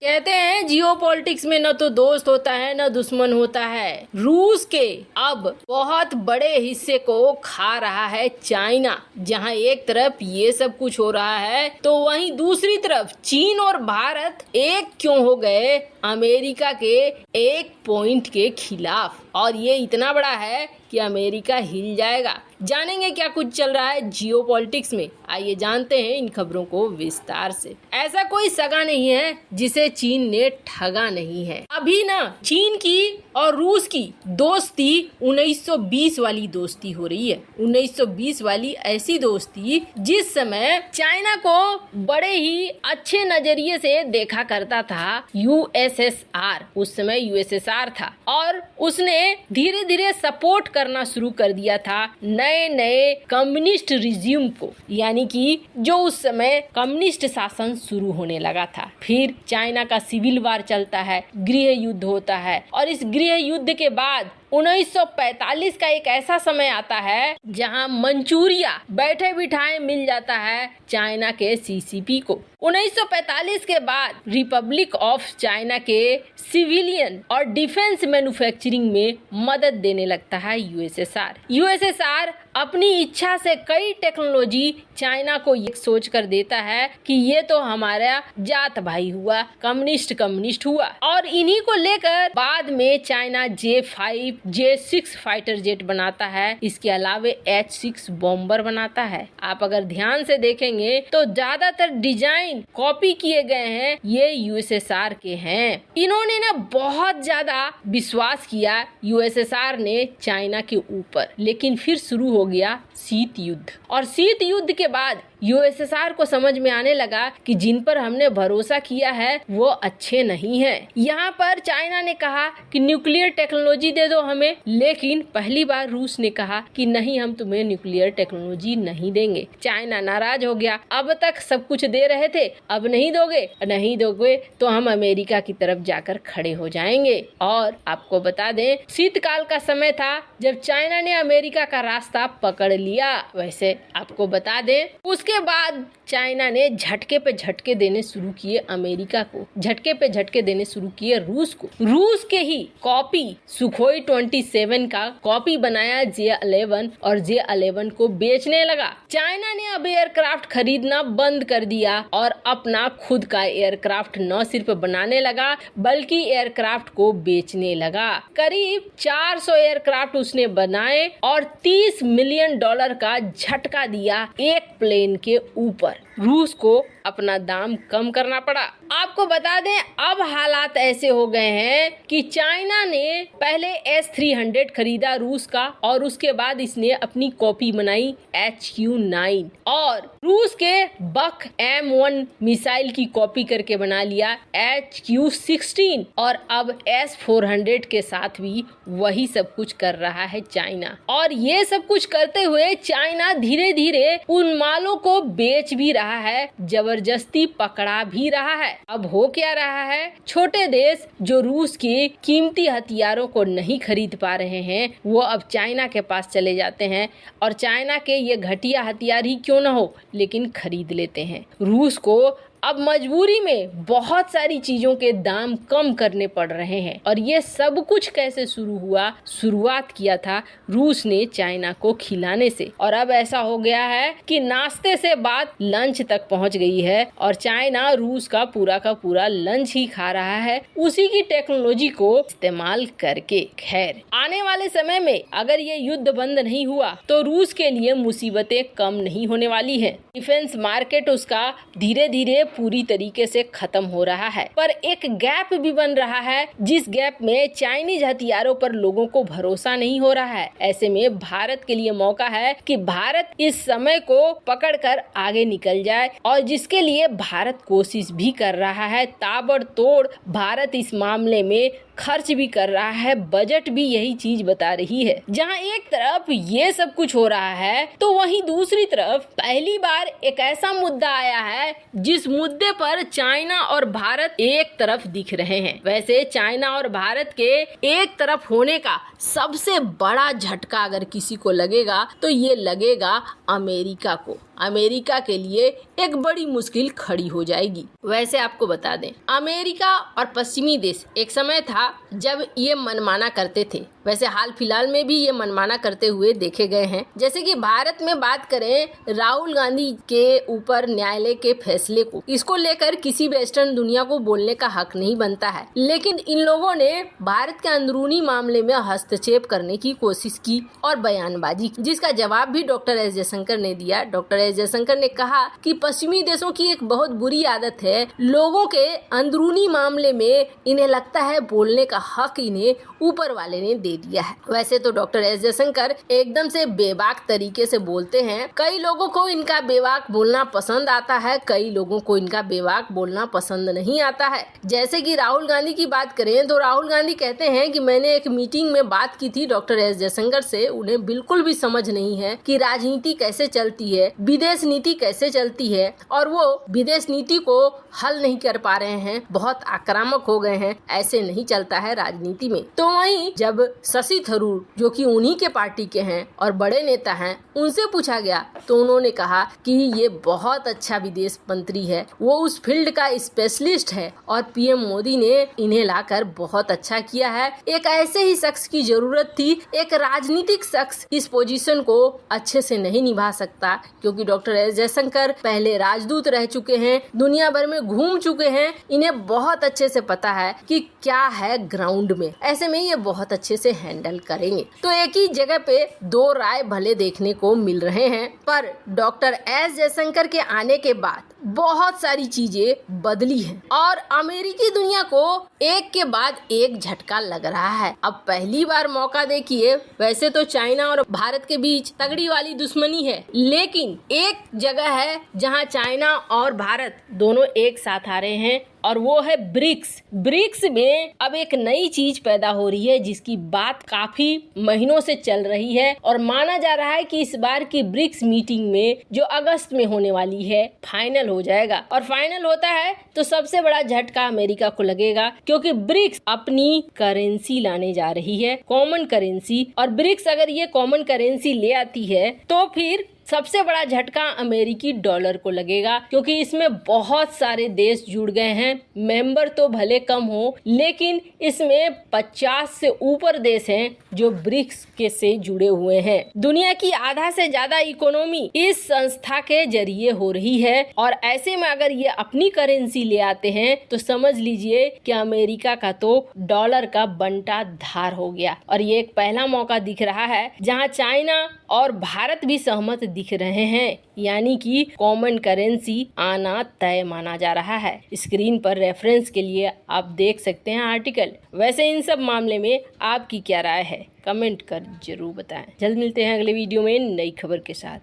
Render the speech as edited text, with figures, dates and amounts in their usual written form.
कहते हैं जियोपॉलिटिक्स में न तो दोस्त होता है न दुश्मन होता है। रूस के अब बहुत बड़े हिस्से को खा रहा है चाइना। जहां एक तरफ ये सब कुछ हो रहा है तो वहीं दूसरी तरफ चीन और भारत एक क्यों हो गए अमेरिका के एक पॉइंट के खिलाफ। और ये इतना बड़ा है कि अमेरिका हिल जाएगा। जानेंगे क्या कुछ चल रहा है जियोपॉलिटिक्स में, आइए जानते हैं इन खबरों को विस्तार से। ऐसा कोई सगा नहीं है जिसे चीन ने ठगा नहीं है। अभी ना चीन की और रूस की दोस्ती 1920 वाली दोस्ती हो रही है। 1920 वाली ऐसी दोस्ती जिस समय चाइना को बड़े ही अच्छे नजरिए से देखा करता था यूएसएसआर। उस समय यूएसएसआर था और उसने धीरे धीरे सपोर्ट करना शुरू कर दिया था नए नए कम्युनिस्ट रिज्यूम को, यानी कि जो उस समय कम्युनिस्ट शासन शुरू होने लगा था। फिर चाइना का सिविल वार चलता है, गृह युद्ध होता है और इस गृह युद्ध के बाद 1945 का एक ऐसा समय आता है जहां मंचूरिया बैठे बिठाए मिल जाता है चाइना के सीसीपी को। 1945 के बाद रिपब्लिक ऑफ चाइना के सिविलियन और डिफेंस मैन्युफैक्चरिंग में मदद देने लगता है यूएसएसआर। यूएसएसआर अपनी इच्छा से कई टेक्नोलॉजी चाइना को ये सोच कर देता है कि ये तो हमारा जात भाई हुआ, कम्युनिस्ट हुआ। और इन्हीं को लेकर बाद में China J5 J6 fighter jet बनाता है। इसके अलावे H6 बॉम्बर बनाता है। आप अगर ध्यान से देखेंगे तो ज्यादातर डिजाइन कॉपी किए गए हैं ये यूएसएसआर के हैं। इन्होंने ना बहुत ज्यादा विश्वास किया यूएसएसआर ने चाइना के ऊपर, लेकिन फिर शुरू हो गया शीत युद्ध। और शीत युद्ध के बाद यूएसएसआर को समझ में आने लगा कि जिन पर हमने भरोसा किया है वो अच्छे नहीं हैं। यहाँ पर चाइना ने कहा कि न्यूक्लियर टेक्नोलॉजी दे दो हमें, लेकिन पहली बार रूस ने कहा कि नहीं, हम तुम्हें न्यूक्लियर टेक्नोलॉजी नहीं देंगे। चाइना नाराज हो गया, अब तक सब कुछ दे रहे थे, अब नहीं दोगे तो हम अमेरिका की तरफ जाकर खड़े हो जाएंगे। और आपको बता दें शीतकाल का समय था जब चाइना ने अमेरिका का रास्ता पकड़ लिया। वैसे आपको बता दें उसके बाद चाइना ने झटके पे झटके देने शुरू किए अमेरिका को, झटके पे झटके देने शुरू किए रूस को। रूस के ही कॉपी सुखोई 27 का कॉपी बनाया J11 और J11 को बेचने लगा। चाइना ने अब एयरक्राफ्ट खरीदना बंद कर दिया और अपना खुद का एयरक्राफ्ट न सिर्फ बनाने लगा बल्कि एयरक्राफ्ट को बेचने लगा। करीब 400 एयरक्राफ्ट उसने बनाए और $30 मिलियन का झटका दिया एक प्लेन के ऊपर। रूस को अपना दाम कम करना पड़ा। आपको बता दें अब हालात ऐसे हो गए हैं कि चाइना ने पहले S-300 खरीदा रूस का और उसके बाद इसने अपनी कॉपी बनाई HQ-9 और रूस के बक M1 मिसाइल की कॉपी करके बना लिया HQ-16 और अब S-400 के साथ भी वही सब कुछ कर रहा है चाइना। और ये सब कुछ करते हुए चाइना धीरे धीरे उन मालों को बेच भी रहा है, जबरदस्ती पकड़ा भी रहा है। अब हो क्या रहा है, छोटे देश जो रूस के कीमती हथियारों को नहीं खरीद पा रहे हैं वो अब चाइना के पास चले जाते हैं और चाइना के ये घटिया हथियार ही क्यों ना हो लेकिन खरीद लेते हैं। रूस को अब मजबूरी में बहुत सारी चीजों के दाम कम करने पड़ रहे हैं। और ये सब कुछ कैसे शुरू हुआ, शुरुआत किया था रूस ने चाइना को खिलाने से। और अब ऐसा हो गया है कि नाश्ते से बात लंच तक पहुंच गई है और चाइना रूस का पूरा लंच ही खा रहा है उसी की टेक्नोलॉजी को इस्तेमाल करके। खैर आने वाले समय में अगर ये युद्ध बंद नहीं हुआ तो रूस के लिए मुसीबतें कम नहीं होने वाली है। डिफेंस मार्केट उसका धीरे धीरे पूरी तरीके से खत्म हो रहा है, पर एक गैप भी बन रहा है जिस गैप में चाइनीज हथियारों पर लोगों को भरोसा नहीं हो रहा है। ऐसे में भारत के लिए मौका है कि भारत इस समय को पकड़कर आगे निकल जाए और जिसके लिए भारत कोशिश भी कर रहा है। ताबड़तोड़ भारत इस मामले में खर्च भी कर रहा है, बजट भी यही चीज बता रही है। जहां एक तरफ ये सब कुछ हो रहा है तो वहीं दूसरी तरफ पहली बार एक ऐसा मुद्दा आया है जिस मुद्दे पर चाइना और भारत एक तरफ दिख रहे हैं। वैसे चाइना और भारत के एक तरफ होने का सबसे बड़ा झटका अगर किसी को लगेगा तो ये लगेगा अमेरिका को। अमेरिका के लिए एक बड़ी मुश्किल खड़ी हो जाएगी। वैसे आपको बता दें, अमेरिका और पश्चिमी देश एक समय था जब ये मनमाना करते थे। वैसे हाल फिलहाल में भी ये मनमाना करते हुए देखे गए हैं। जैसे कि भारत में बात करें, राहुल गांधी के ऊपर न्यायालय के फैसले को, इसको लेकर किसी वेस्टर्न दुनिया को बोलने का हक नहीं बनता है, लेकिन इन लोगों ने भारत के अंदरूनी मामले में हस्तक्षेप करने की कोशिश की और बयानबाजी, जिसका जवाब भी डॉक्टर एस जयशंकर ने दिया। डॉक्टर एस जयशंकर ने कहा कि पश्चिमी देशों की एक बहुत बुरी आदत है, लोगों के अंदरूनी मामले में इन्हें लगता है बोलने का हक इन्हें ऊपर वाले ने दे दिया है। वैसे तो डॉक्टर एस जयशंकर एकदम से बेबाक तरीके से बोलते हैं। कई लोगों को इनका बेबाक बोलना पसंद आता है, कई लोगों को इनका बेबाक बोलना पसंद नहीं आता है। जैसे कि राहुल गांधी की बात करें तो राहुल गांधी कहते हैं कि मैंने एक मीटिंग में बात की थी डॉक्टर एस जयशंकर से, उन्हें बिल्कुल भी समझ नहीं है कि राजनीति कैसे चलती है, विदेश नीति कैसे चलती है, और वो विदेश नीति को हल नहीं कर पा रहे हैं, बहुत आक्रामक हो गए हैं। ऐसे नहीं चलता है राजनीति में। तो वहीं जब शशि थरूर, जो कि उन्हीं के पार्टी के हैं और बड़े नेता हैं, उनसे पूछा गया तो उन्होंने कहा कि ये बहुत अच्छा विदेश मंत्री है, वो उस फील्ड का स्पेशलिस्ट है और पीएम मोदी ने इन्हें लाकर बहुत अच्छा किया है। एक ऐसे ही शख्स की जरूरत थी। एक राजनीतिक शख्स इस पोजीशन को अच्छे से नहीं निभा सकता, क्योंकि डॉक्टर एस जयशंकर पहले राजदूत रह चुके हैं, दुनिया भर में घूम चुके हैं, इन्हें बहुत अच्छे से पता है कि क्या है ग्राउंड में। ऐसे में ये बहुत अच्छे से हैंडल करेंगे। तो एक ही जगह पे दो राय भले देखने को मिल रहे हैं, पर डॉक्टर एस जयशंकर के आने के बाद बहुत सारी चीजें बदली हैं और अमेरिकी दुनिया को एक के बाद एक झटका लग रहा है। अब पहली बार मौका देखिए, वैसे तो चाइना और भारत के बीच तगड़ी वाली दुश्मनी है, लेकिन एक जगह है जहां चाइना और भारत दोनों एक साथ आ रहे हैं और वो है ब्रिक्स। ब्रिक्स में अब एक नई चीज पैदा हो रही है जिसकी बात काफी महीनों से चल रही है और माना जा रहा है कि इस बार की ब्रिक्स मीटिंग में जो अगस्त में होने वाली है फाइनल हो जाएगा। और फाइनल होता है तो सबसे बड़ा झटका अमेरिका को लगेगा, क्योंकि ब्रिक्स अपनी करेंसी लाने जा रही है, कॉमन करेंसी। और ब्रिक्स अगर ये कॉमन करेंसी ले आती है तो फिर सबसे बड़ा झटका अमेरिकी डॉलर को लगेगा, क्योंकि इसमें बहुत सारे देश जुड़ गए हैं। मेंबर तो भले कम हो, लेकिन इसमें 50 से ऊपर देश हैं जो ब्रिक्स के से जुड़े हुए हैं। दुनिया की आधा से ज्यादा इकोनॉमी इस संस्था के जरिए हो रही है और ऐसे में अगर ये अपनी करेंसी ले आते हैं तो समझ लीजिए कि अमेरिका का तो डॉलर का बंटा धार हो गया। और ये एक पहला मौका दिख रहा है जहां चाइना और भारत भी सहमत दिख रहे हैं, यानी कि कॉमन करेंसी आना तय माना जा रहा है। स्क्रीन पर रेफरेंस के लिए आप देख सकते हैं आर्टिकल। वैसे इन सब मामले में आपकी क्या राय है, कमेंट कर जरूर बताएं। जल्द मिलते हैं अगले वीडियो में नई खबर के साथ।